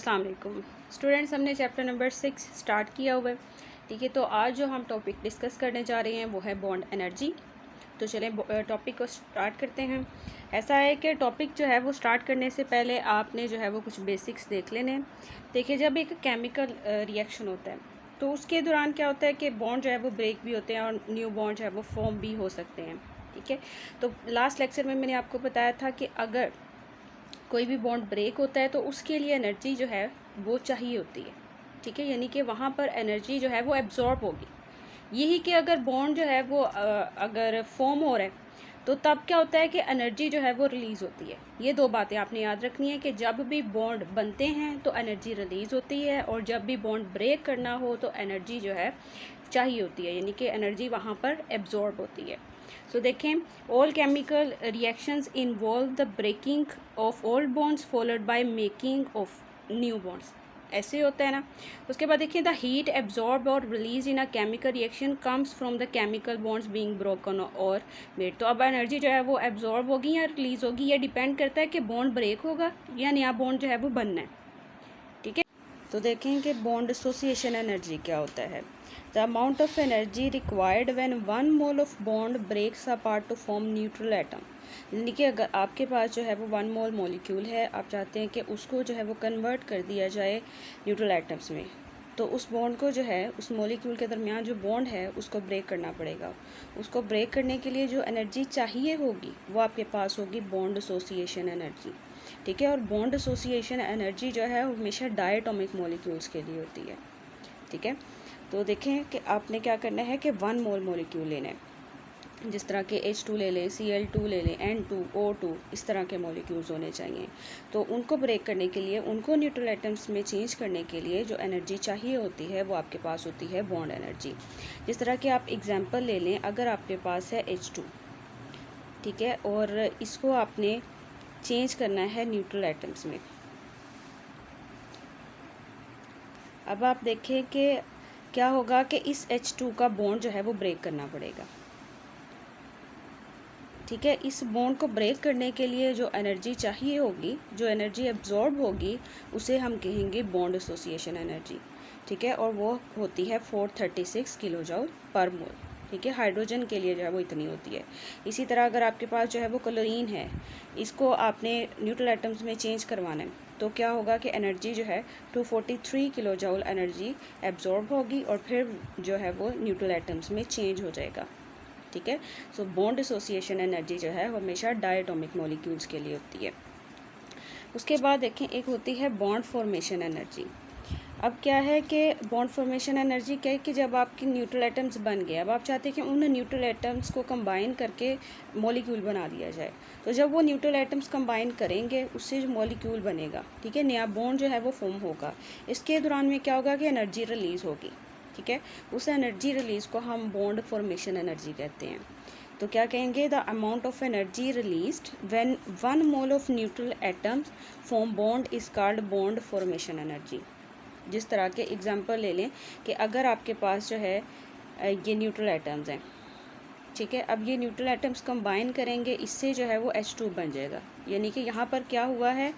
अस्सलाम वालेकुम स्टूडेंट्स, हमने चैप्टर नंबर 6 स्टार्ट किया हुआ है। ठीक है, तो आज जो हम टॉपिक डिस्कस करने जा रहे हैं वो है बॉन्ड एनर्जी। तो चलें टॉपिक को स्टार्ट करते हैं। ऐसा है कि टॉपिक जो है वो स्टार्ट करने से पहले आपने जो है वो कुछ बेसिक्स देख लेने हैं। देखिए, जब एक केमिकल रिएक्शन होता है तो उसके दौरान क्या होता है कि बॉन्ड जो है वो ब्रेक भी होते हैं और न्यू बॉन्ड जो है वो फॉर्म भी हो सकते हैं। ठीक है, तो लास्ट लेक्चर में मैंने आपको बताया था कि अगर कोई भी बॉन्ड ब्रेक होता है तो उसके लिए एनर्जी जो है वो चाहिए होती है। ठीक है, यानी कि वहाँ पर एनर्जी जो है वो एब्जॉर्ब होगी। यही कि अगर बॉन्ड जो है वो अगर फॉर्म हो रहा है तो तब क्या होता है कि एनर्जी जो है वो रिलीज़ होती है। ये दो बातें आपने याद रखनी है कि जब भी बॉन्ड बनते हैं तो एनर्जी रिलीज़ होती है, और जब भी बॉन्ड ब्रेक करना हो तो एनर्जी जो है चाहिए होती है, यानी कि एनर्जी वहाँ पर एब्जॉर्ब होती है। सो देखें, all chemical reactions involve the breaking of old bonds followed by making of new bonds. ऐसे होता है ना। उसके बाद देखिए, द हीट एब्जॉर्ब और release in a chemical reaction comes from the chemical bonds being broken और मेड। तो अब एनर्जी जो है वो एब्जॉर्ब होगी या रिलीज होगी, ये डिपेंड करता है कि बॉन्ड ब्रेक होगा या नया बॉन्ड जो है वो बनना है। ठीक है, तो देखें कि बॉन्ड एसोसिएशन एनर्जी क्या होता है। The amount of energy required when 1 mole of bond breaks apart to form neutral atom. यानी कि अगर आपके पास जो है वो 1 मोल मॉलिक्यूल है, आप चाहते हैं कि उसको जो है वो कन्वर्ट कर दिया जाए न्यूट्रल एटम्स में, तो उस बॉन्ड को जो है उस मॉलिक्यूल के दरमियान जो बॉन्ड है उसको ब्रेक करना पड़ेगा। उसको ब्रेक करने के लिए जो एनर्जी चाहिए होगी वो आपके पास होगी बॉन्ड एसोसिएशन एनर्जी। ठीक है, और बॉन्ड एसोसिएशन एनर्जी जो है हमेशा डायटोमिक मॉलिक्यूल्स के लिए होती है। ठीक है, तो देखें कि आपने क्या करना है कि 1 मोल मॉलिक्यूल लेना है। जिस तरह के H2 ले लें, Cl2 ले लें, N2, O2, इस तरह के मॉलिक्यूल्स होने चाहिए। तो उनको ब्रेक करने के लिए, उनको न्यूट्रल एटम्स में चेंज करने के लिए जो एनर्जी चाहिए होती है वो आपके पास होती है बॉन्ड एनर्जी। जिस तरह के आप एग्जांपल ले लें, अगर आपके पास है H2, ठीक है, और इसको आपने चेंज करना है न्यूट्रल एटम्स में। अब आप देखें कि क्या होगा कि इस H2 का बॉन्ड जो है वो ब्रेक करना पड़ेगा। ठीक है, इस बॉन्ड को ब्रेक करने के लिए जो एनर्जी चाहिए होगी, जो एनर्जी एब्जॉर्ब होगी, उसे हम कहेंगे बॉन्ड एसोसिएशन एनर्जी। ठीक है, और वो होती है 436 किलो जूल पर मोल। ठीक है, हाइड्रोजन के लिए जो है वो इतनी होती है। इसी तरह अगर आपके पास जो है वो क्लोरीन है, इसको आपने न्यूट्रल एटम्स में चेंज करवाना है, तो क्या होगा कि एनर्जी जो है 243 किलो जूल एनर्जी एब्जॉर्ब होगी और फिर जो है वो न्यूट्रल एटम्स में चेंज हो जाएगा। ठीक है, सो बॉन्ड एसोसिएशन एनर्जी जो है हमेशा डायटोमिक मॉलिक्यूल्स के लिए होती है। उसके बाद देखें, एक होती है बॉन्ड फॉर्मेशन एनर्जी। अब क्या है कि बॉन्ड फॉर्मेशन एनर्जी क्या है कि जब आपके न्यूट्रल एटम्स बन गए, अब आप चाहते हैं कि उन न्यूट्रल एटम्स को कंबाइन करके मॉलिक्यूल बना दिया जाए। तो जब वो न्यूट्रल एटम्स कंबाइन करेंगे उससे जो मॉलिक्यूल बनेगा, ठीक है, नया बॉन्ड जो है वो फॉर्म होगा। इसके दौरान में क्या होगा कि एनर्जी रिलीज़ होगी। ठीक है, उस एनर्जी रिलीज़ को हम बॉन्ड फॉर्मेशन एनर्जी कहते हैं। तो क्या कहेंगे, the amount of energy released when 1 mole of neutral atoms form bond is called bond formation energy. जिस तरह के एग्जांपल ले लें कि अगर आपके पास जो है ये न्यूट्रल एटम्स हैं, ठीक है, अब ये न्यूट्रल एटम्स कंबाइन करेंगे, इससे जो है वो H2 बन जाएगा। यानी कि यहाँ पर क्या हुआ है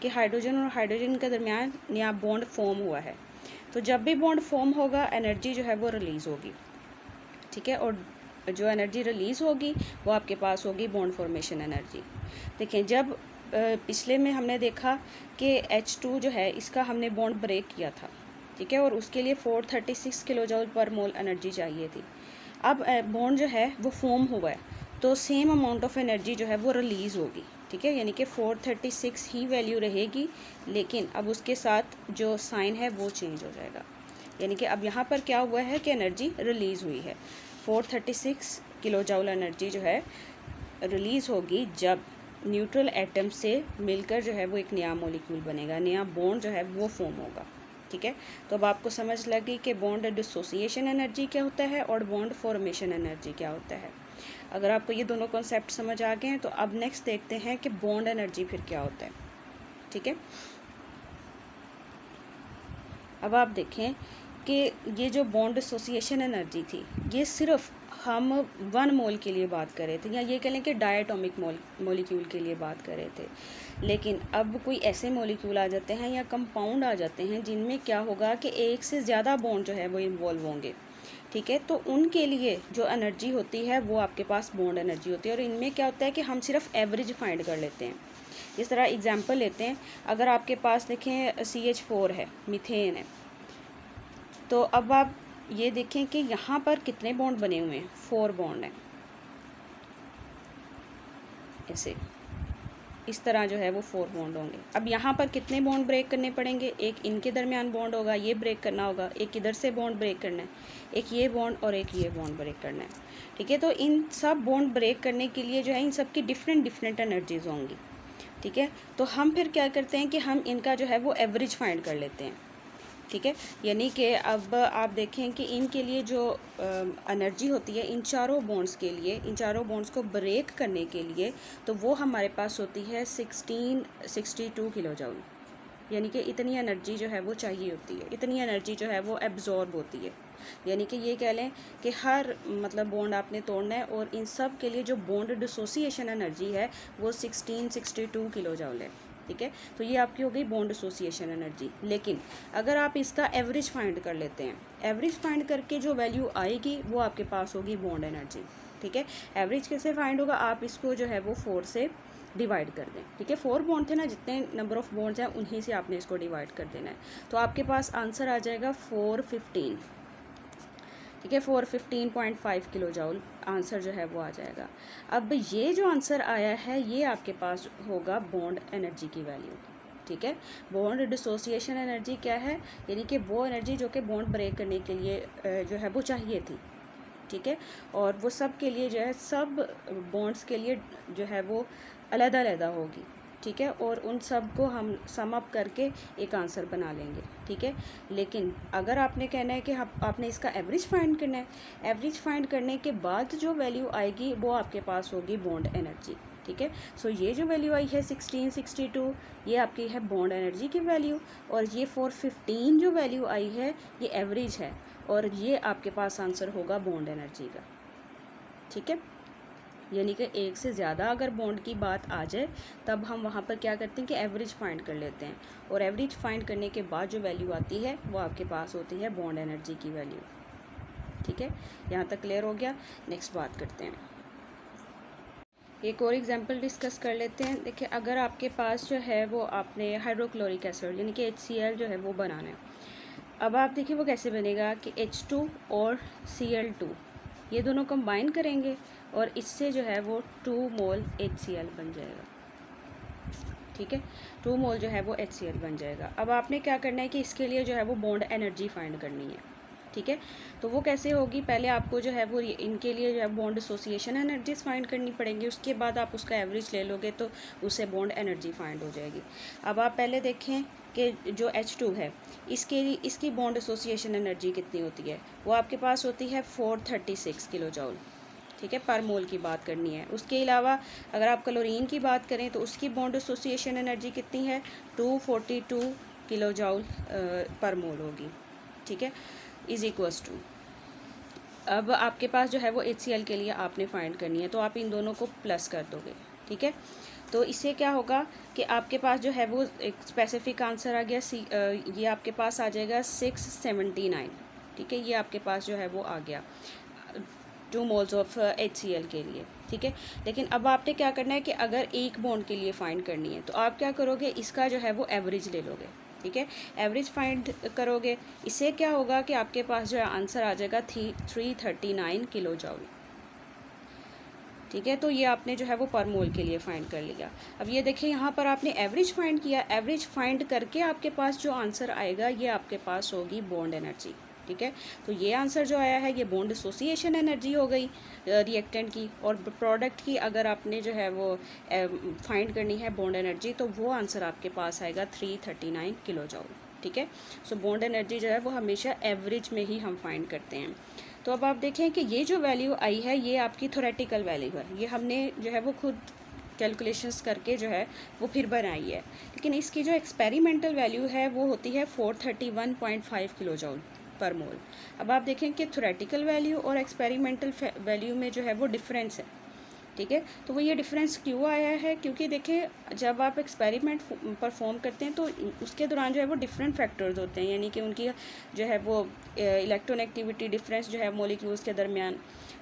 कि हाइड्रोजन और हाइड्रोजन के दरमियान नया बॉन्ड फॉर्म हुआ है। तो जब भी बॉन्ड फॉर्म होगा एनर्जी जो है वो रिलीज़ होगी। ठीक है, और जो एनर्जी रिलीज़ होगी वो आपके पास होगी बॉन्ड फॉर्मेशन एनर्जी। देखें, जब पिछले में हमने देखा कि H2 जो है इसका हमने बॉन्ड ब्रेक किया था। ठीक है, और उसके लिए 436 किलो जूल पर मोल एनर्जी चाहिए थी। अब बॉन्ड जो है वो फॉर्म हुआ है, तो सेम अमाउंट ऑफ एनर्जी जो है वो रिलीज़ होगी। ठीक है, यानी कि 436 ही वैल्यू रहेगी, लेकिन अब उसके साथ जो साइन है वो चेंज हो जाएगा। यानी कि अब यहाँ पर क्या हुआ है कि एनर्जी रिलीज़ हुई है। 436 किलो जूल एनर्जी जो है रिलीज़ होगी जब न्यूट्रल एटम से मिलकर जो है वो एक नया मॉलिक्यूल बनेगा, नया बॉन्ड जो है वो फॉर्म होगा। ठीक है, तो अब आपको समझ लगी कि बॉन्ड डिसोसिएशन एनर्जी क्या होता है और बॉन्ड फॉर्मेशन एनर्जी क्या होता है। अगर आपको ये दोनों कॉन्सेप्ट समझ आ गए हैं तो अब नेक्स्ट देखते हैं कि बॉन्ड एनर्जी फिर क्या होता है। ठीक है, अब आप देखें कि ये जो बॉन्ड एसोसिएशन एनर्जी थी ये सिर्फ हम 1 मोल के लिए बात कर रहे थे, या ये कह लें कि डायटोमिक मॉलिक्यूल के लिए बात कर रहे थे। लेकिन अब कोई ऐसे मॉलिक्यूल आ जाते हैं या कंपाउंड आ जाते हैं जिनमें क्या होगा कि एक से ज़्यादा बॉन्ड जो है वो इन्वॉल्व होंगे, ठीक है। तो उनके लिए जो एनर्जी होती है वो आपके पास बॉन्ड एनर्जी होती है। और इनमें क्या होता है कि हम सिर्फ एवरेज फाइंड कर लेते हैं। इस तरह एग्जांपल लेते हैं, अगर आपके पास देखें CH4 है, मीथेन है, तो अब आप ये देखें कि यहाँ पर कितने बॉन्ड बने हुए हैं, 4 बॉन्ड हैं। ऐसे इस तरह जो है वो 4 बॉन्ड होंगे। अब यहाँ पर कितने बॉन्ड ब्रेक करने पड़ेंगे, एक इनके दरमियान बॉन्ड होगा, ये ब्रेक करना होगा, एक इधर से बॉन्ड ब्रेक करना है, एक ये बॉन्ड और एक ये बॉन्ड ब्रेक करना है, ठीक है। तो इन सब बॉन्ड ब्रेक करने के लिए जो है इन सब की डिफरेंट एनर्जीज होंगी, ठीक है। तो हम फिर क्या करते हैं कि हम इनका जो है वो एवरेज फाइंड कर लेते हैं, ठीक है। यानी कि अब आप देखें कि इनके लिए जो एनर्जी होती है इन चारों बॉन्ड्स के लिए, इन चारों बॉन्ड्स को ब्रेक करने के लिए, तो वो हमारे पास होती है 1662 किलो जूल। यानी कि इतनी एनर्जी जो है वो चाहिए होती है, इतनी एनर्जी जो है वो एब्जॉर्ब होती है। यानी कि ये कह लें कि हर मतलब बॉन्ड आपने तोड़ना है और इन सब के लिए जो बॉन्ड डिसोसिएशन एनर्जी है वो 1662 किलो जूल है, ठीक है। तो ये आपकी हो गई बॉन्ड एसोसिएशन एनर्जी। लेकिन अगर आप इसका एवरेज फाइंड कर लेते हैं, एवरेज फाइंड करके जो वैल्यू आएगी वो आपके पास होगी बॉन्ड एनर्जी, ठीक है। एवरेज कैसे फाइंड होगा, आप इसको जो है वो 4 से डिवाइड कर दें, ठीक है। 4 बॉन्ड थे ना, जितने नंबर ऑफ बॉन्ड्स हैं उन्हीं से आपने इसको डिवाइड कर देना है। तो आपके पास आंसर आ जाएगा 415, ठीक है। 415.5 किलो जूल आंसर जो है वो आ जाएगा। अब ये जो आंसर आया है ये आपके पास होगा बॉन्ड एनर्जी की वैल्यू, ठीक है। बॉन्ड डिसोसिएशन एनर्जी क्या है, यानी कि वो एनर्जी जो कि बॉन्ड ब्रेक करने के लिए जो है वो चाहिए थी, ठीक है। और वो सब के लिए जो है, सब बॉन्ड्स के लिए जो है वो अलग-अलग होगी, ठीक है। और उन सब को हम सम अप करके एक आंसर बना लेंगे, ठीक है। लेकिन अगर आपने कहना है कि आपने इसका एवरेज फाइंड करना है, एवरेज फाइंड करने के बाद जो वैल्यू आएगी वो आपके पास होगी बॉन्ड एनर्जी, ठीक है। सो ये जो वैल्यू आई है 1662, ये आपकी है बॉन्ड एनर्जी की वैल्यू। और ये 415 जो वैल्यू आई है ये एवरेज है, और ये आपके पास आंसर होगा बॉन्ड एनर्जी का, ठीक है। यानी कि एक से ज़्यादा अगर बॉन्ड की बात आ जाए तब हम वहाँ पर क्या करते हैं कि एवरेज फाइंड कर लेते हैं, और एवरेज फाइंड करने के बाद जो वैल्यू आती है वो आपके पास होती है बॉन्ड एनर्जी की वैल्यू, ठीक है। यहाँ तक क्लियर हो गया। नेक्स्ट बात करते हैं, एक और एग्जांपल डिस्कस कर लेते हैं। देखिए, अगर आपके पास जो है वो आपने हाइड्रोक्लोरिक एसिड यानी कि HCl जो है वो बनाना है। अब आप देखिए वो कैसे बनेगा कि H2 और Cl2 ये दोनों कंबाइन करेंगे और इससे जो है वो 2 मोल HCl बन जाएगा, ठीक है। 2 मोल जो है वो HCl बन जाएगा। अब आपने क्या करना है कि इसके लिए जो है वो बॉन्ड एनर्जी फाइंड करनी है, ठीक है। तो वो कैसे होगी, पहले आपको जो है वो इनके लिए जो है बॉन्ड एसोसिएशन एनर्जीज फाइंड करनी पड़ेंगी, उसके बाद आप उसका एवरेज ले लोगे तो उससे बॉन्ड एनर्जी फाइंड हो जाएगी। अब आप पहले देखें कि जो H2 है इसकी बॉन्ड एसोसिएशन एनर्जी कितनी होती है, वो आपके पास होती है 436 किलो जूल, ठीक है, पर मोल की बात करनी है। उसके अलावा अगर आप क्लोरीन की बात करें तो उसकी बॉन्ड एसोसिएशन एनर्जी कितनी है, 242 किलो जूल पर मोल होगी, ठीक है, इज इक्वल्स टू। अब आपके पास जो है वो HCl के लिए आपने फाइंड करनी है, तो आप इन दोनों को प्लस कर दोगे, ठीक है। तो इससे क्या होगा कि आपके पास जो है वो एक स्पेसिफिक आंसर आ गया, ये आपके पास आ जाएगा 679, ठीक है। ये आपके पास जो है वो आ गया 2 मोल्स ऑफ HCl के लिए, ठीक है। लेकिन अब आपने क्या करना है कि अगर एक बॉन्ड के लिए फाइंड करनी है तो आप क्या करोगे, इसका जो है वो एवरेज ले लोगे, ठीक है। एवरेज फाइंड करोगे, इससे क्या होगा कि आपके पास जो है आंसर आ जाएगा 339 किलो जूल, ठीक है। तो ये आपने जो है वो पर मोल के लिए फाइंड कर लिया। अब ये देखिए यहाँ पर आपने एवरेज फाइंड किया, एवरेज फाइंड करके आपके पास जो आंसर आएगा ये आपके पास होगी बॉन्ड एनर्जी, ठीक है। तो ये आंसर जो आया है ये बॉन्ड एसोसिएशन एनर्जी हो गई रिएक्टेंट की, और प्रोडक्ट की अगर आपने जो है वो फाइंड करनी है बॉन्ड एनर्जी तो वो आंसर आपके पास आएगा 339 किलो जूल, ठीक है। सो बॉन्ड एनर्जी जो है वो हमेशा एवरेज में ही हम फाइंड करते हैं। तो अब आप देखें कि ये जो वैल्यू आई है ये आपकी थ्योरेटिकल वैल्यू है, ये हमने जो है वो खुद कैलकुलेशंस करके जो है वो फिर बनाई है। लेकिन इसकी जो एक्सपेरिमेंटल वैल्यू है वो होती है 431.5 किलो जूल, पर मोल। अब आप देखें कि थ्योरेटिकल वैल्यू और एक्सपेरिमेंटल वैल्यू में जो है वो डिफरेंस है, ठीक है। तो वो ये डिफरेंस क्यों आया है, क्योंकि देखिए जब आप एक्सपेरिमेंट परफॉर्म करते हैं तो उसके दौरान जो है वो डिफरेंट फैक्टर्स होते हैं, यानी कि उनकी जो है वो इलेक्ट्रॉन एक्टिविटी डिफरेंस जो है मॉलिक्यूल्स के दरमियान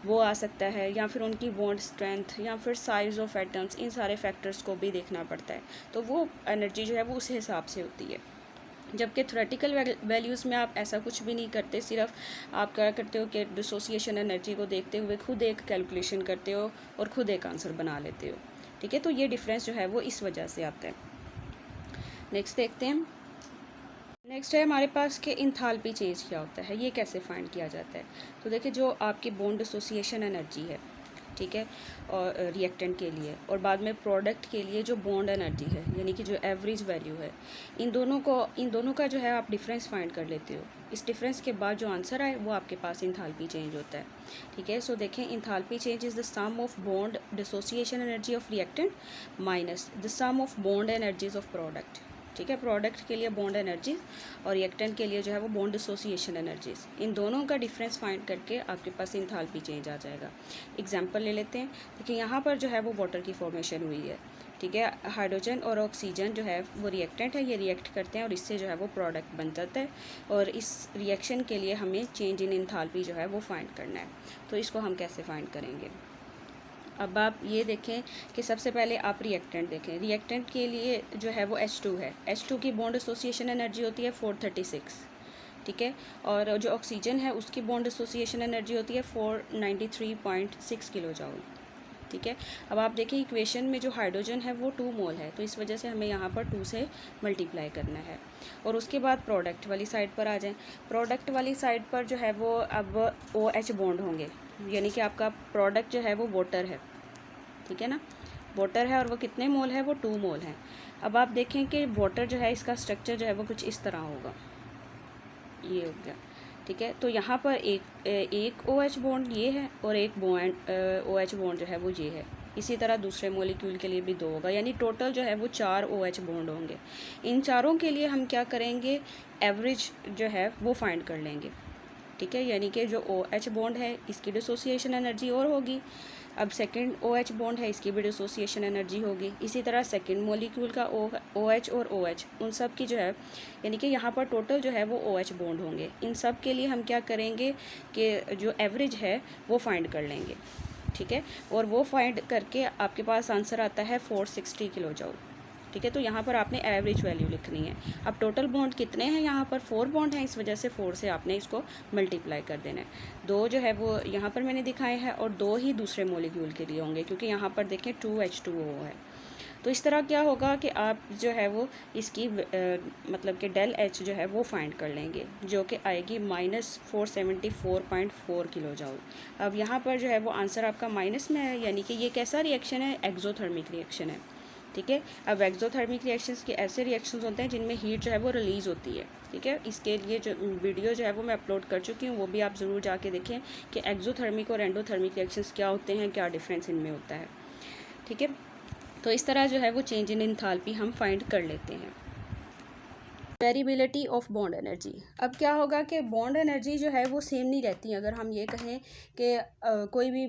वो आ सकता है, या फिर उनकी बॉन्ड स्ट्रेंथ, या फिर साइज़ ऑफ एटम्स, इन सारे फैक्टर्स को भी देखना पड़ता है। तो वो एनर्जी जो है वो उस हिसाब से होती है। जबकि थ्योरेटिकल वैल्यूज़ में आप ऐसा कुछ भी नहीं करते, सिर्फ आप क्या करते हो कि डिसोसिएशन एनर्जी को देखते हुए खुद एक कैलकुलेशन करते हो और खुद एक आंसर बना लेते हो, ठीक है। तो ये डिफरेंस जो है वो इस वजह से आता है। नेक्स्ट देखते हैं। नेक्स्ट है हमारे पास कि इंथाल्पी चेंज क्या होता है, ये कैसे फाइंड किया जाता है। तो देखिए जो आपकी बॉन्ड डिसोसिएशन एनर्जी है, ठीक है, और रिएक्टेंट के लिए और बाद में प्रोडक्ट के लिए जो बॉन्ड एनर्जी है, यानी कि जो एवरेज वैल्यू है, इन दोनों का जो है आप डिफरेंस फाइंड कर लेते हो। इस डिफरेंस के बाद जो आंसर आए वो आपके पास इंथाल्पी चेंज होता है, ठीक है। सो देखें, enthalpy change is the sum of bond dissociation energy of reactant minus the sum of bond energies of product, ठीक है। प्रोडक्ट के लिए बॉन्ड एनर्जीज और रिएक्टेंट के लिए जो है वो बॉन्ड डिसोसिएशन एनर्जीज, इन दोनों का डिफरेंस फाइंड करके आपके पास इंथाल्पी चेंज आ जाएगा। एग्जांपल ले लेते हैं। देखिए यहाँ पर जो है वो वाटर की फॉर्मेशन हुई है, ठीक है। हाइड्रोजन और ऑक्सीजन जो है वो रिएक्टेंट है, ये रिएक्ट करते हैं और इससे जो है वो प्रोडक्ट बन जाता है, और इस रिएक्शन के लिए हमें चेंज इन इंथाल्पी जो है वो फाइंड करना है। तो इसको हम कैसे फाइंड करेंगे। अब आप ये देखें कि सबसे पहले आप रिएक्टेंट देखें। रिएक्टेंट के लिए जो है वो H2 है, H2 की बॉन्ड एसोसिएशन एनर्जी होती है 436, ठीक है। और जो ऑक्सीजन है उसकी बॉन्ड एसोसिएशन एनर्जी होती है 493.6 किलो जूल, ठीक है। अब आप देखें इक्वेशन में जो हाइड्रोजन है वो 2 मोल है, तो इस वजह से हमें यहाँ पर 2 से मल्टीप्लाई करना है। और उसके बाद प्रोडक्ट वाली साइड पर आ जाएं। प्रोडक्ट वाली साइड पर जो है वो अब OH बॉन्ड होंगे, यानी कि आपका प्रोडक्ट जो है वो वाटर है, ठीक है ना, वाटर है, और वो कितने मोल है, वो 2 मोल है। अब आप देखें कि वाटर जो है इसका स्ट्रक्चर जो है वो कुछ इस तरह होगा, ये हो गया, ठीक है। तो यहाँ पर एक OH बॉन्ड ये है और एक OH बॉन्ड जो है वो ये है। इसी तरह दूसरे मॉलिक्यूल के लिए भी 2 होगा, यानी टोटल जो है वो 4 OH बॉन्ड होंगे। इन चारों के लिए हम क्या करेंगे, एवरेज जो है वो फाइंड कर लेंगे, ठीक है। यानी कि जो OH बॉन्ड है इसकी डिसोसिएशन एनर्जी और होगी, अब सेकंड OH बॉन्ड है इसकी भी डिसोसिएशन एनर्जी होगी। इसी तरह सेकंड मॉलिक्यूल का OH और OH उन सब की जो है, यानी कि यहाँ पर टोटल जो है वो OH बॉन्ड होंगे। इन सब के लिए हम क्या करेंगे कि जो एवरेज है वो फाइंड कर लेंगे, ठीक है। और वो फाइंड करके आपके पास आंसर आता है 460 किलो जूल, ठीक है। तो यहाँ पर आपने एवरेज वैल्यू लिखनी है। अब टोटल बॉन्ड कितने हैं, यहाँ पर 4 बॉन्ड हैं, इस वजह से 4 से आपने इसको मल्टीप्लाई कर देना है। 2 जो है वो यहाँ पर मैंने दिखाए हैं और 2 ही दूसरे मॉलिक्यूल के लिए होंगे, क्योंकि यहाँ पर देखें 2H2O है। तो इस तरह क्या होगा कि आप जो है वो इसकी मतलब कि डेल H जो है वो फाइंड कर लेंगे, जो कि आएगी -474.4 किलो जूल। अब यहाँ पर जो है वो आंसर आपका माइनस में है, यानी कि ये कैसा रिएक्शन है, एक्सोथर्मिक रिएक्शन है, ठीक है। अब एक्सोथर्मिक रिएक्शंस के ऐसे रिएक्शंस होते हैं जिनमें हीट जो है वो रिलीज़ होती है, ठीक है। इसके लिए जो वीडियो जो है वो मैं अपलोड कर चुकी हूँ, वो भी आप ज़रूर जाके देखें कि एक्सोथर्मिक और एंडोथर्मिक रिएक्शंस क्या होते हैं, क्या डिफरेंस इनमें होता है, ठीक है। तो इस तरह जो है वो चेंज इन एंथैल्पी हम फाइंड कर लेते हैं। Variability of bond energy. अब क्या होगा कि बॉन्ड एनर्जी जो है वो सेम नहीं रहती। अगर हम ये कहें कि कोई भी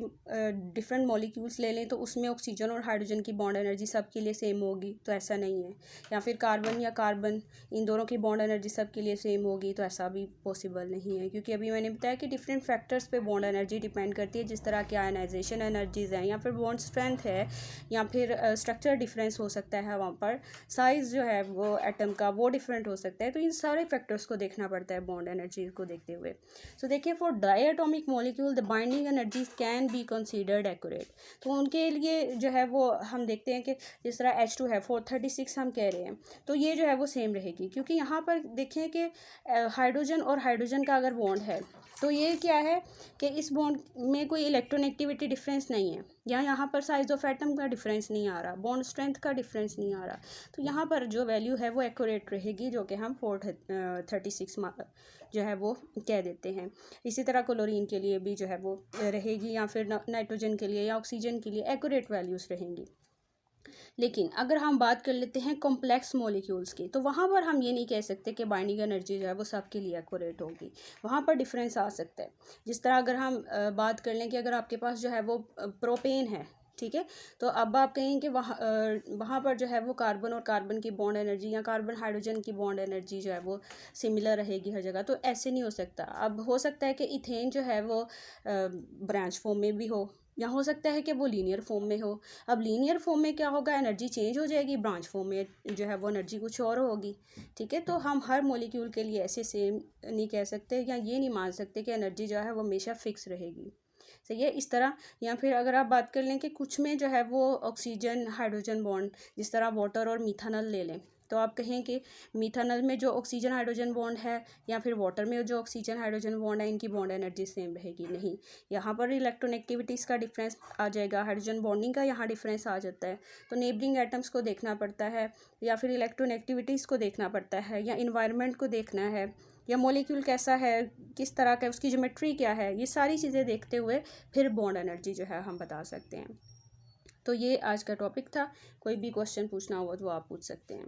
डिफरेंट मॉलिक्यूल्स ले लें तो उसमें ऑक्सीजन और हाइड्रोजन की बॉन्ड एनर्जी सब के लिए सेम होगी, तो ऐसा नहीं है। या फिर कार्बन या कार्बन, इन दोनों की बॉन्ड एनर्जी सब के लिए सेम होगी, तो ऐसा भी पॉसिबल नहीं है, क्योंकि अभी मैंने बताया कि डिफरेंट फैक्टर्स पे बॉन्ड एनर्जी डिपेंड करती है, जिस तरह की आयनाइजेशन एनर्जीज़ हैं, या फिर बॉन्ड स्ट्रेंथ है, या फिर स्ट्रक्चर डिफरेंस हो सकता है, वहाँ पर साइज़ जो है वो एटम का वो डिफरेंट हो सकता है। तो इन सारे फैक्टर्स को देखना पड़ता है बॉन्ड एनर्जी को देखते हुए। सो देखिए, for diatomic molecule the binding energies can be considered accurate. तो उनके लिए जो है वो हम देखते हैं कि जिस तरह H2 है 436 हम कह रहे हैं, तो ये जो है वो सेम रहेगी, क्योंकि यहाँ पर देखें कि हाइड्रोजन और हाइड्रोजन का अगर बॉन्ड है तो ये क्या है कि इस बॉन्ड में कोई इलेक्ट्रोनेगेटिविटी डिफरेंस नहीं है, या यहाँ पर साइज ऑफ एटम का डिफरेंस नहीं आ रहा, बॉन्ड स्ट्रेंथ का डिफरेंस नहीं आ रहा। तो यहाँ पर जो वैल्यू है वो एक्यूरेट रहेगी, जो कि हम 436 जो है वो कह देते हैं। इसी तरह क्लोरीन के लिए भी जो है वो रहेगी, या फिर नाइट्रोजन के लिए या ऑक्सीजन के लिए एक्यूरेट वैल्यूज़ रहेंगी। लेकिन अगर हम बात कर लेते हैं कॉम्प्लेक्स मॉलिक्यूल्स की, तो वहाँ पर हम ये नहीं कह सकते कि बाइंडिंग एनर्जी जो है वो सबके लिए एक्यूरेट होगी, वहाँ पर डिफरेंस आ सकता है। जिस तरह अगर हम बात कर लें कि अगर आपके पास जो है वो प्रोपेन है, ठीक है, तो अब आप कहें कि वहाँ पर जो है वो कार्बन और कार्बन की बॉन्ड एनर्जी या कार्बन हाइड्रोजन की बॉन्ड एनर्जी जो है वो सिमिलर रहेगी हर जगह, तो ऐसे नहीं हो सकता। अब हो सकता है कि इथेन जो है वो ब्रांच फॉर्म में भी हो, या हो सकता है कि वो लीनियर फॉर्म में हो। अब लीनियर फॉर्म में क्या होगा, एनर्जी चेंज हो जाएगी, ब्रांच फॉर्म में जो है वो एनर्जी कुछ और होगी, ठीक है। तो हम हर मॉलिक्यूल के लिए ऐसे सेम नहीं कह सकते, या ये नहीं मान सकते कि एनर्जी जो है वो हमेशा फिक्स रहेगी, सही है, इस तरह। या फिर अगर आप बात कर लें कि कुछ में जो है वो ऑक्सीजन हाइड्रोजन बॉन्ड, जिस तरह वाटर और मिथानल ले लें, तो आप कहें कि मिथानल में जो ऑक्सीजन हाइड्रोजन बॉन्ड है या फिर वाटर में जो ऑक्सीजन हाइड्रोजन बॉन्ड है, इनकी बॉन्ड एनर्जी सेम रहेगी, नहीं। यहाँ पर इलेक्ट्रोनेगेटिविटीज़ का डिफरेंस आ जाएगा, हाइड्रोजन बॉन्डिंग का यहाँ डिफरेंस आ जाता है। तो नेबरिंग एटम्स को देखना पड़ता है, या फिर इलेक्ट्रोनेगेटिविटीज़ को देखना पड़ता है, या इन्वायरमेंट को देखना है, या मॉलिक्यूल कैसा है, किस तरह का, उसकी ज्योमेट्री क्या है, ये सारी चीज़ें देखते हुए फिर बॉन्ड एनर्जी जो है हम बता सकते हैं। तो ये आज का टॉपिक था। कोई भी क्वेश्चन पूछना हो तो आप पूछ सकते हैं।